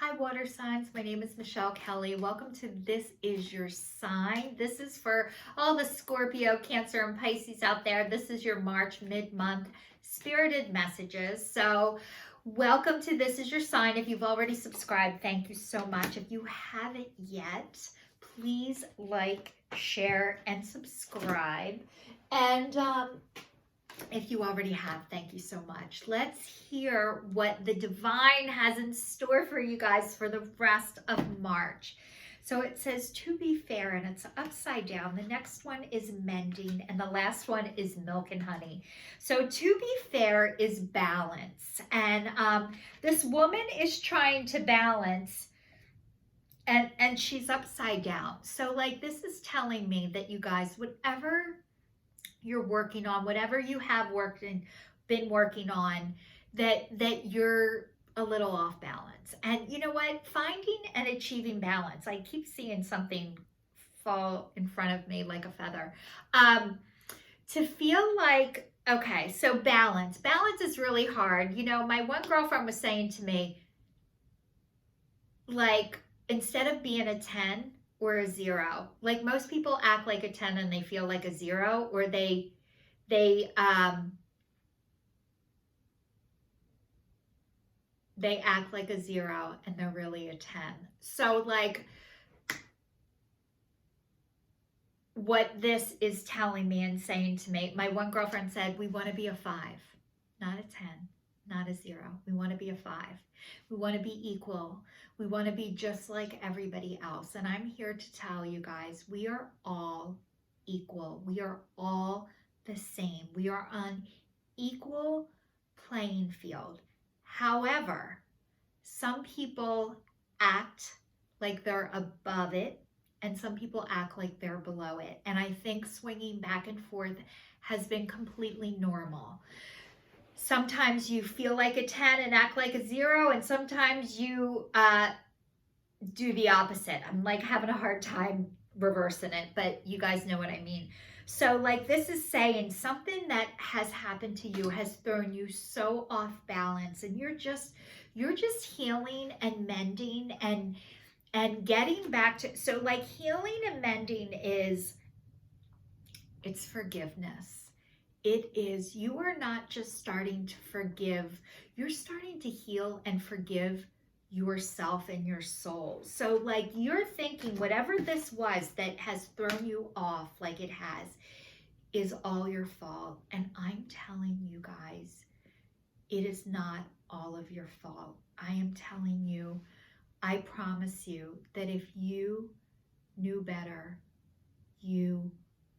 Hi, water signs. My name is Michelle Kelly. Welcome to This Is Your Sign. This is for all the Scorpio, Cancer, and Pisces out there. This is your March mid-month spirited messages. So welcome to This Is Your Sign. If you've already subscribed, thank you so much. If you haven't yet, please like, share, and subscribe. And if you already have, thank you so much. Let's hear what the divine has in store for you guys for the rest of March. So it says to be fair, and it's upside down. The next one is mending, and the last one is milk and honey. So to be fair is balance. And this woman is trying to balance, and she's upside down. So like, this is telling me that you guys, whatever you're working on, whatever you have been working on, that you're a little off balance. And you know what? Finding and achieving balance. I keep seeing something fall in front of me like a feather. To feel like, okay, so balance. Balance is really hard. You know, my one girlfriend was saying to me, like, instead of being a 10, or a 0. Like, most people act like a 10 and they feel like a 0, or they act like a 0 and they're really a 10. So like, what this is telling me and saying to me, my one girlfriend said, we want to be a 5, not a 10, not a 0. We want to be a 5. We want to be equal. We want to be just like everybody else. And I'm here to tell you guys, we are all equal. We are all the same. We are on equal playing field. However, some people act like they're above it, and some people act like they're below it. And I think swinging back and forth has been completely normal. Sometimes you feel like a 10 and act like a 0, and sometimes you do the opposite. I'm like having a hard time reversing it, but you guys know what I mean. So like, this is saying something that has happened to you has thrown you so off balance, and you're just healing and mending and getting back to, so like, healing and mending is, it's forgiveness. It is, you are not just starting to forgive, you're starting to heal and forgive yourself and your soul. So like, you're thinking whatever this was that has thrown you off like it has is all your fault. And I'm telling you guys, it is not all of your fault. I am telling you, I promise you that if you knew better, you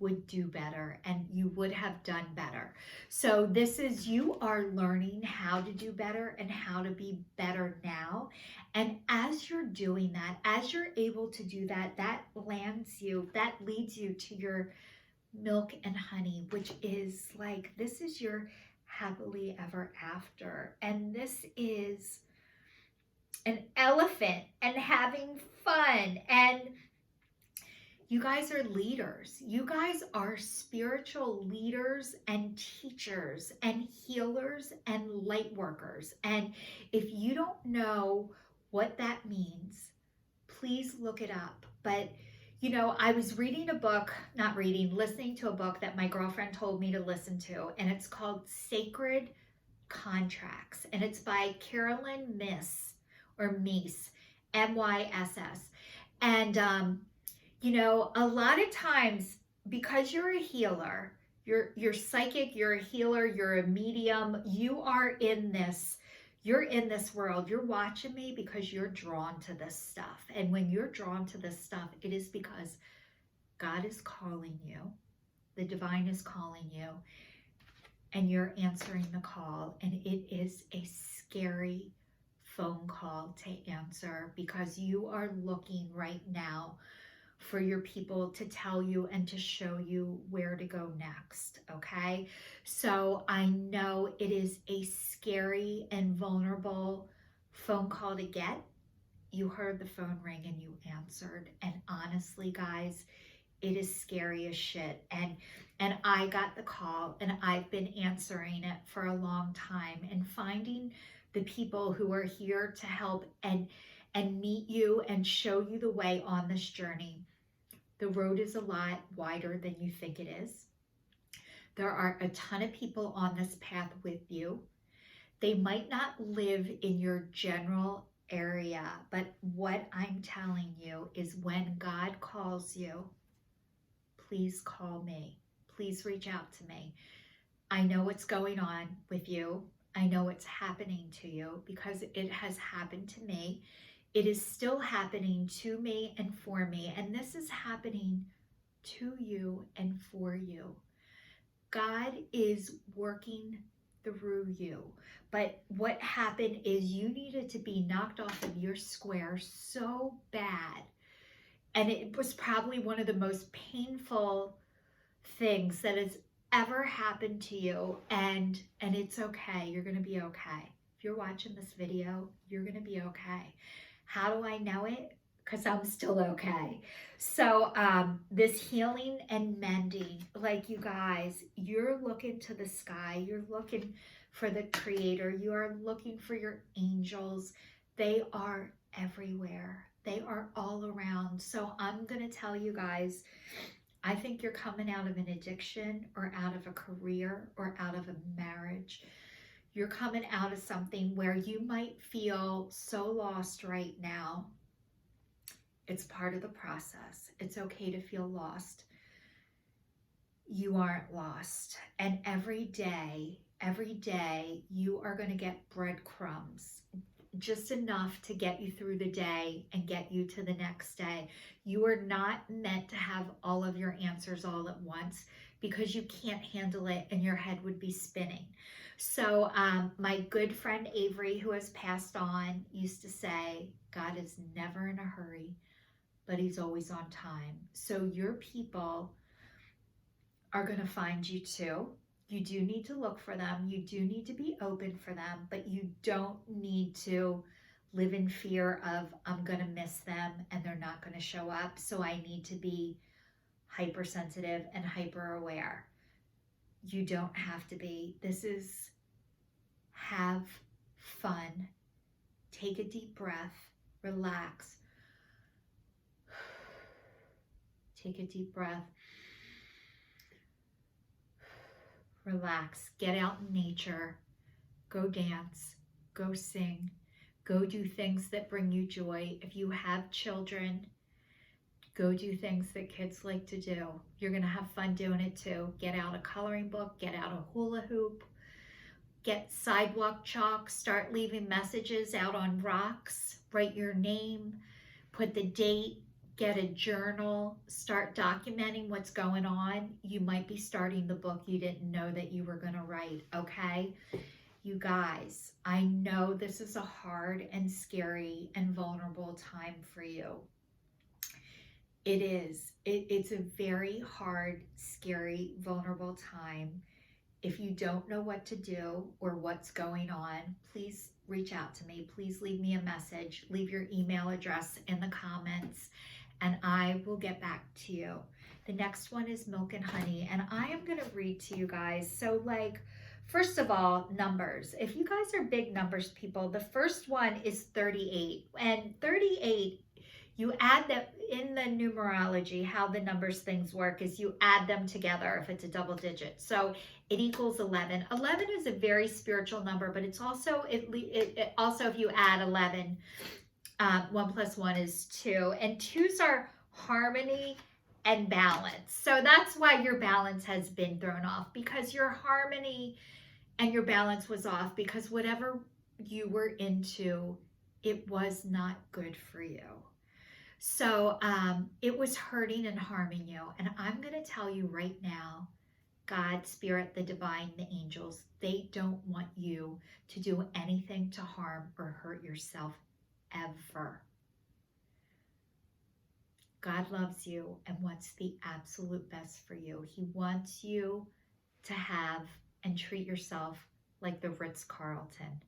would do better, and you would have done better. So this is, you are learning how to do better and how to be better now. And as you're doing that, as you're able to do that, that leads you to your milk and honey, which is like, this is your happily ever after. And this is an elephant and having fun. And you guys are leaders. You guys are spiritual leaders and teachers and healers and light workers. And if you don't know what that means, please look it up. But you know, I was reading a book, listening to a book that my girlfriend told me to listen to, and it's called Sacred Contracts, and it's by Carolyn Myss, M-Y-S-S. And you know, a lot of times, because you're a healer, you're psychic, you're a healer, you're a medium, you're in this world. You're watching me because you're drawn to this stuff. And when you're drawn to this stuff, it is because God is calling you. The divine is calling you, and you're answering the call. And it is a scary phone call to answer, because you are looking right now for your people to tell you and to show you where to go next, okay? So I know it is a scary and vulnerable phone call to get. You heard the phone ring and you answered. And honestly, guys, it is scary as shit. And I got the call, and I've been answering it for a long time, and finding the people who are here to help and and meet you and show you the way on this journey. The road is a lot wider than you think it is. There are a ton of people on this path with you. They might not live in your general area, but what I'm telling you is when God calls you, please call me. Please reach out to me. I know what's going on with you. I know what's happening to you because it has happened to me. It is still happening to me and for me, and this is happening to you and for you. God is working through you. But what happened is you needed to be knocked off of your square so bad. And it was probably one of the most painful things that has ever happened to you. And it's okay. You're going to be okay. If you're watching this video, you're going to be okay. How do I know it? Because I'm still okay. So this healing and mending, like you guys, you're looking to the sky. You're looking for the Creator. You are looking for your angels. They are everywhere. They are all around. So I'm going to tell you guys, I think you're coming out of an addiction or out of a career or out of a marriage. You're coming out of something where you might feel so lost right now. It's part of the process. It's okay to feel lost. You aren't lost. And every day, you are going to get breadcrumbs, just enough to get you through the day and get you to the next day. You are not meant to have all of your answers all at once because you can't handle it and your head would be spinning. So my good friend Avery, who has passed on, used to say, God is never in a hurry, but he's always on time. So your people are going to find you too. You do need to look for them. You do need to be open for them, but you don't need to live in fear of, I'm going to miss them and they're not going to show up, so I need to be hypersensitive and hyper aware. You don't have to be. This is have fun. Take a deep breath. Relax. Take a deep breath. Relax. Get out in nature. Go dance. Go sing. Go do things that bring you joy. If you have children, go do things that kids like to do. You're going to have fun doing it too. Get out a coloring book. Get out a hula hoop. Get sidewalk chalk. Start leaving messages out on rocks. Write your name. Put the date. Get a journal. Start documenting what's going on. You might be starting the book you didn't know that you were going to write, okay? You guys, I know this is a hard and scary and vulnerable time for you. It is. It's a very hard, scary, vulnerable time. If you don't know what to do or what's going on, please reach out to me. Please leave me a message. Leave your email address in the comments, and I will get back to you. The next one is Milk and Honey, and I am going to read to you guys. So, first of all, numbers. If you guys are big numbers people, the first one is 38. And 38, you add that in the numerology, how the numbers things work is you add them together if it's a double digit. So it equals 11. 11 is a very spiritual number, but it's also, also if you add 11, 1 plus 1 is 2. And 2s are harmony and balance. So that's why your balance has been thrown off, because your harmony and your balance was off because whatever you were into, it was not good for you. So it was hurting and harming you. And I'm going to tell you right now, God, Spirit, the divine, the angels, they don't want you to do anything to harm or hurt yourself ever. God loves you and wants the absolute best for you. He wants you to have and treat yourself like the Ritz-Carlton.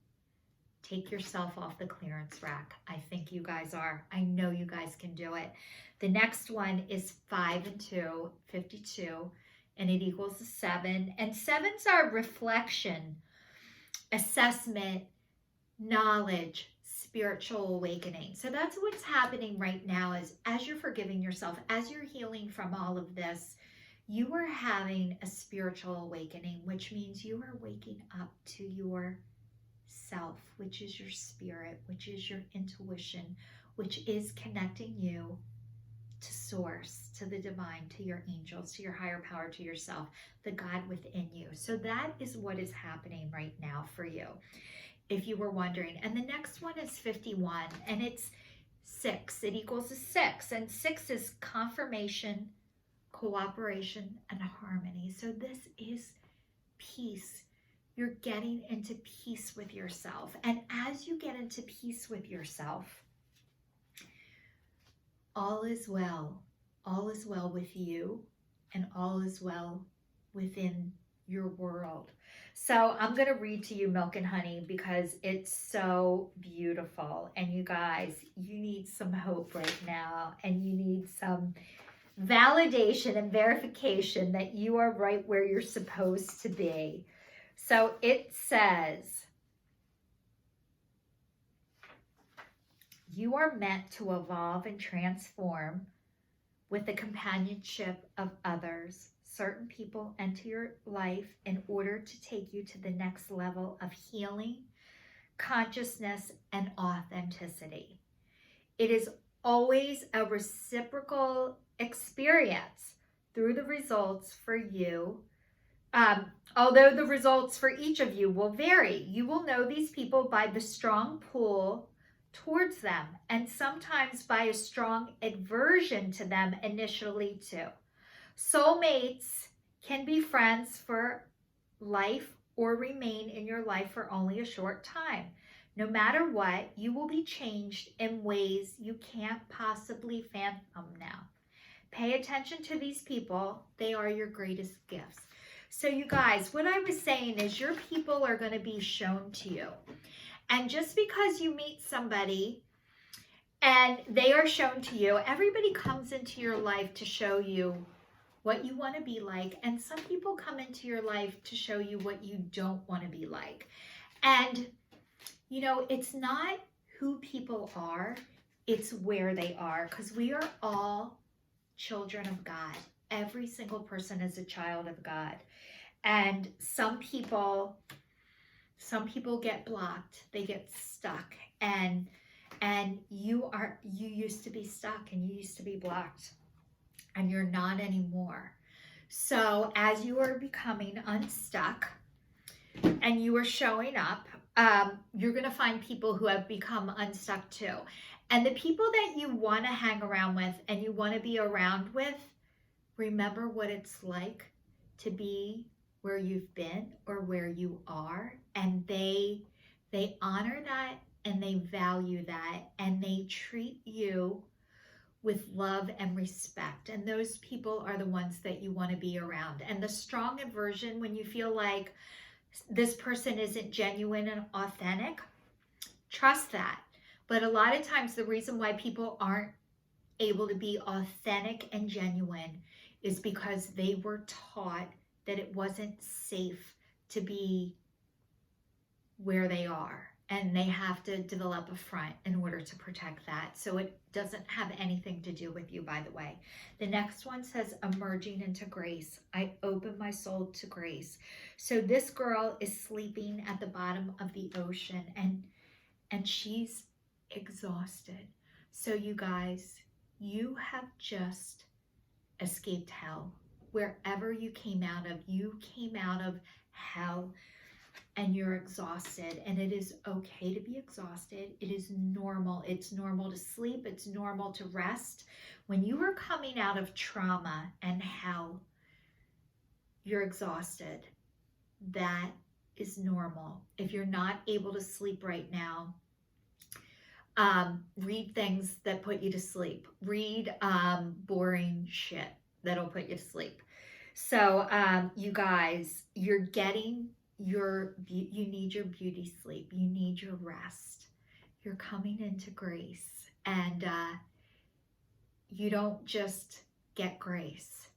Take yourself off the clearance rack. I think you guys are. I know you guys can do it. The next one is 5 and 2, 52, and it equals 7. And 7s are reflection, assessment, knowledge, spiritual awakening. So that's what's happening right now, is as you're forgiving yourself, as you're healing from all of this, you are having a spiritual awakening, which means you are waking up to your self, which is your spirit, which is your intuition, which is connecting you to source, to the divine, to your angels, to your higher power, to yourself, the God within you. So that is what is happening right now for you, if you were wondering. And the next one is 51, and it's 6. It equals a 6, and 6 is confirmation, cooperation, and harmony. So this is peace. You're getting into peace with yourself. And as you get into peace with yourself, all is well. All is well with you, and all is well within your world. So I'm going to read to you Milk and Honey because it's so beautiful. And you guys, you need some hope right now, and you need some validation and verification that you are right where you're supposed to be. So it says, you are meant to evolve and transform with the companionship of others. Certain people enter your life in order to take you to the next level of healing, consciousness, and authenticity. It is always a reciprocal experience through the results for you. Although the results for each of you will vary, you will know these people by the strong pull towards them, and sometimes by a strong aversion to them initially too. Soulmates can be friends for life or remain in your life for only a short time. No matter what, you will be changed in ways you can't possibly fathom now. Pay attention to these people. They are your greatest gifts. So you guys, what I was saying is your people are going to be shown to you. And just because you meet somebody and they are shown to you, everybody comes into your life to show you what you want to be like. And some people come into your life to show you what you don't want to be like. And, you know, it's not who people are, it's where they are. Because we are all children of God. Every single person is a child of God. And some people get blocked, they get stuck, and you used to be stuck, and you used to be blocked, and you're not anymore. So as you are becoming unstuck and you are showing up, you're going to find people who have become unstuck too. And the people that you want to hang around with and you want to be around with, remember what it's like to be where you've been or where you are, and they honor that, and they value that, and they treat you with love and respect. And those people are the ones that you want to be around. And the strong aversion, when you feel like this person isn't genuine and authentic, trust that. But a lot of times the reason why people aren't able to be authentic and genuine is because they were taught that it wasn't safe to be where they are, and they have to develop a front in order to protect that. So it doesn't have anything to do with you, by the way. The next one says, emerging into grace. I open my soul to grace. So this girl is sleeping at the bottom of the ocean, and she's exhausted. So you guys, you have just escaped hell. Wherever you came out of hell, and you're exhausted, and it is okay to be exhausted. It is normal. It's normal to sleep. It's normal to rest. When you are coming out of trauma and hell, you're exhausted. That is normal. If you're not able to sleep right now, read things that put you to sleep. Read boring shit that'll put you to sleep. So you guys, you need your beauty sleep. You need your rest. You're coming into grace, and you don't just get grace.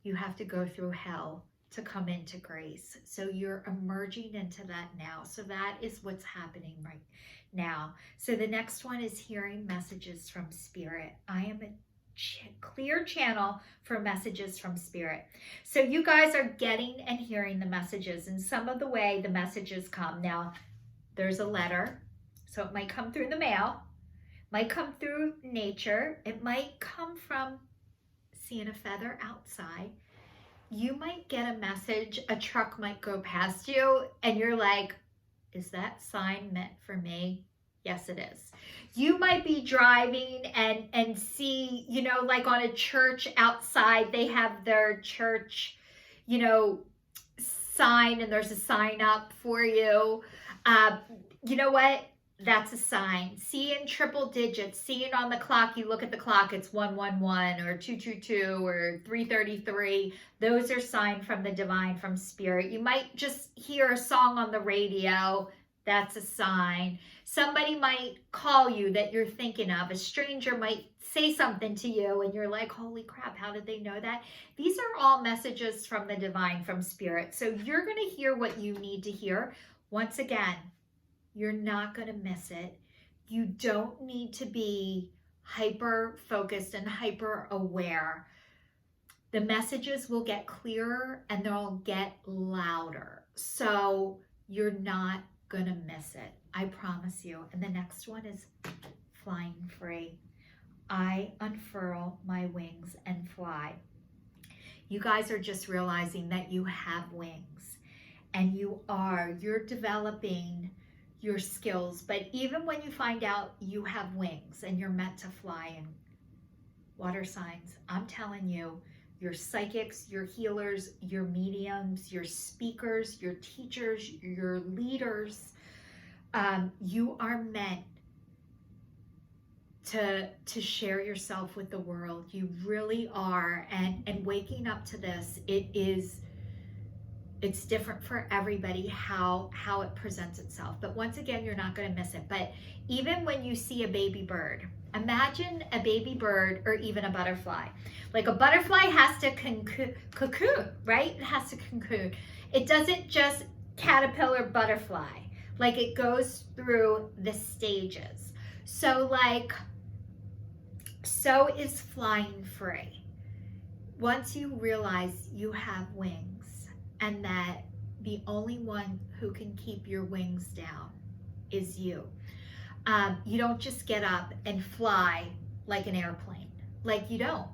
You have to go through hell to come into grace. So you're emerging into that now. So that is what's happening right now. So the next one is hearing messages from Spirit. I am a clear channel for messages from Spirit. So you guys are getting and hearing the messages, and some of the way the messages come. Now, there's a letter, so it might come through the mail, might come through nature, it might come from seeing a feather outside. You might get a message, a truck might go past you, and you're like, is that sign meant for me? Yes, it is. You might be driving and see, you know, like on a church outside, they have their church, you know, sign, and there's a sign up for you. You know what? That's a sign. Seeing triple digits, seeing on the clock, you look at the clock, it's 111 or 222 or 333. Those are signs from the divine, from Spirit. You might just hear a song on the radio. That's a sign. Somebody might call you that you're thinking of. A stranger might say something to you and you're like, holy crap, how did they know that? These are all messages from the divine, from Spirit. So you're going to hear what you need to hear. Once again, you're not going to miss it. You don't need to be hyper focused and hyper aware. The messages will get clearer and they'll get louder. So you're not going to miss it. I promise you. And the next one is flying free. I unfurl my wings and fly. You guys are just realizing that you have wings, and you're developing your skills. But even when you find out you have wings and you're meant to fly, in water signs, I'm telling you, your psychics, your healers, your mediums, your speakers, your teachers, your leaders, you are meant to share yourself with the world. You really are. And waking up to this, it's different for everybody how it presents itself. But once again, you're not going to miss it. But even when you see a baby bird, imagine a baby bird or even a butterfly. Like a butterfly has to cocoon, right? It has to cocoon. It doesn't just caterpillar butterfly. Like it goes through the stages. So is flying free. Once you realize you have wings and that the only one who can keep your wings down is you. You don't just get up and fly like an airplane. Like you don't.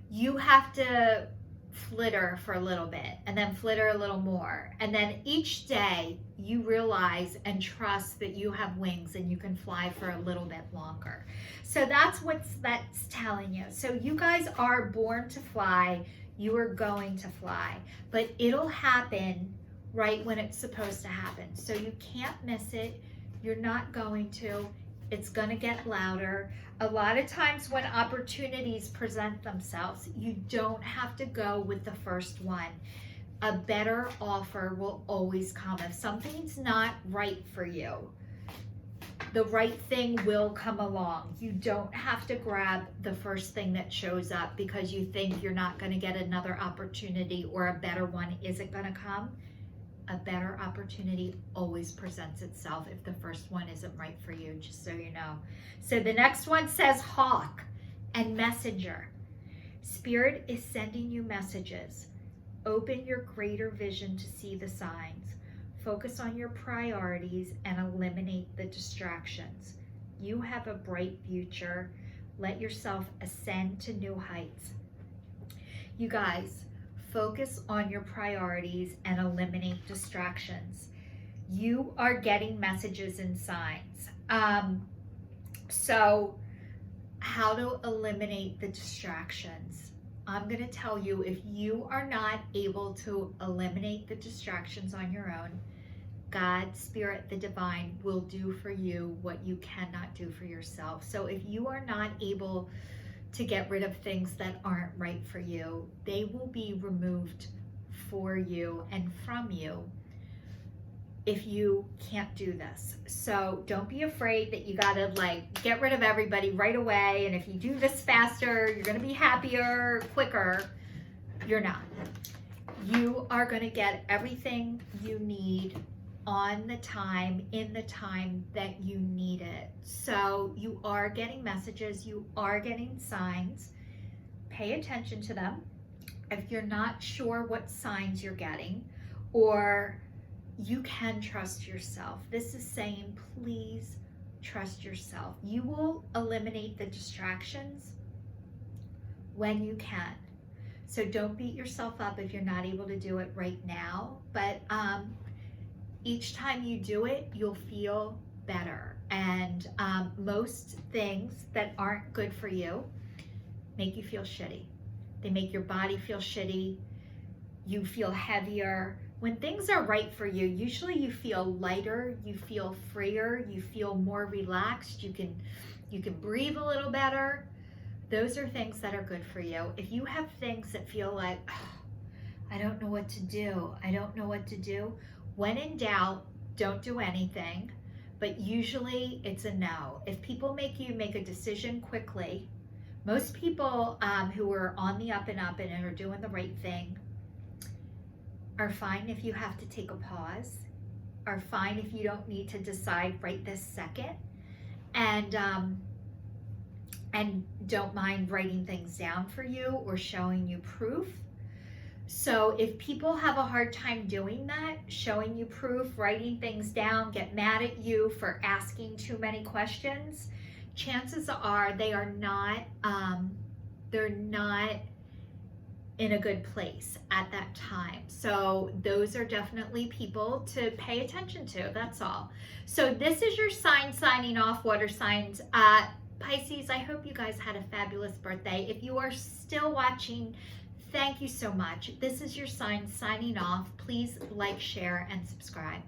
You have to flitter for a little bit and then flitter a little more. And then each day you realize and trust that you have wings and you can fly for a little bit longer. So that's telling you. So you guys are born to fly. You are going to fly, but it'll happen right when it's supposed to happen. So you can't miss it. You're not going to. It's going to get louder. A lot of times when opportunities present themselves, you don't have to go with the first one. A better offer will always come. If something's not right for you, the right thing will come along. You don't have to grab the first thing that shows up because you think you're not going to get another opportunity or a better one isn't going to come. A better opportunity always presents itself if the first one isn't right for you, just so you know. So the next one says hawk and messenger. Spirit is sending you messages. Open your greater vision to see the signs. Focus on your priorities and eliminate the distractions. You have a bright future. Let yourself ascend to new heights. You guys, focus on your priorities and eliminate distractions. You are getting messages and signs. So how to eliminate the distractions? I'm going to tell you, if you are not able to eliminate the distractions on your own, God, Spirit, the divine will do for you what you cannot do for yourself. So if you are not able to get rid of things that aren't right for you, they will be removed for you and from you if you can't do this. So don't be afraid that you gotta get rid of everybody right away, and if you do this faster, you're gonna be happier, quicker. You're not. You are going to get everything you need on the time, in the time that you need it. So you are getting messages, you are getting signs. Pay attention to them. If you're not sure what signs you're getting, or you can trust yourself. This is saying, please trust yourself. You will eliminate the distractions when you can. So don't beat yourself up if you're not able to do it right now. But each time you do it, you'll feel better. And most things that aren't good for you make you feel shitty. They make your body feel shitty. You feel heavier. When things are right for you, usually you feel lighter, you feel freer, you feel more relaxed, you can breathe a little better. Those are things that are good for you. If you have things that feel like, oh, I don't know what to do, I don't know what to do, when in doubt, don't do anything, but usually it's a no. If people make you make a decision quickly, most people who are on the up and are doing the right thing are fine if you have to take a pause, are fine if you don't need to decide right this second, and don't mind writing things down for you or showing you proof. So if people have a hard time doing that, showing you proof, writing things down, get mad at you for asking too many questions, chances are they are not in a good place at that time. So those are definitely people to pay attention to. That's all. So this is your sign signing off, water signs. Pisces, I hope you guys had a fabulous birthday. If you are still watching, thank you so much. This is your sign signing off. Please like, share, and subscribe.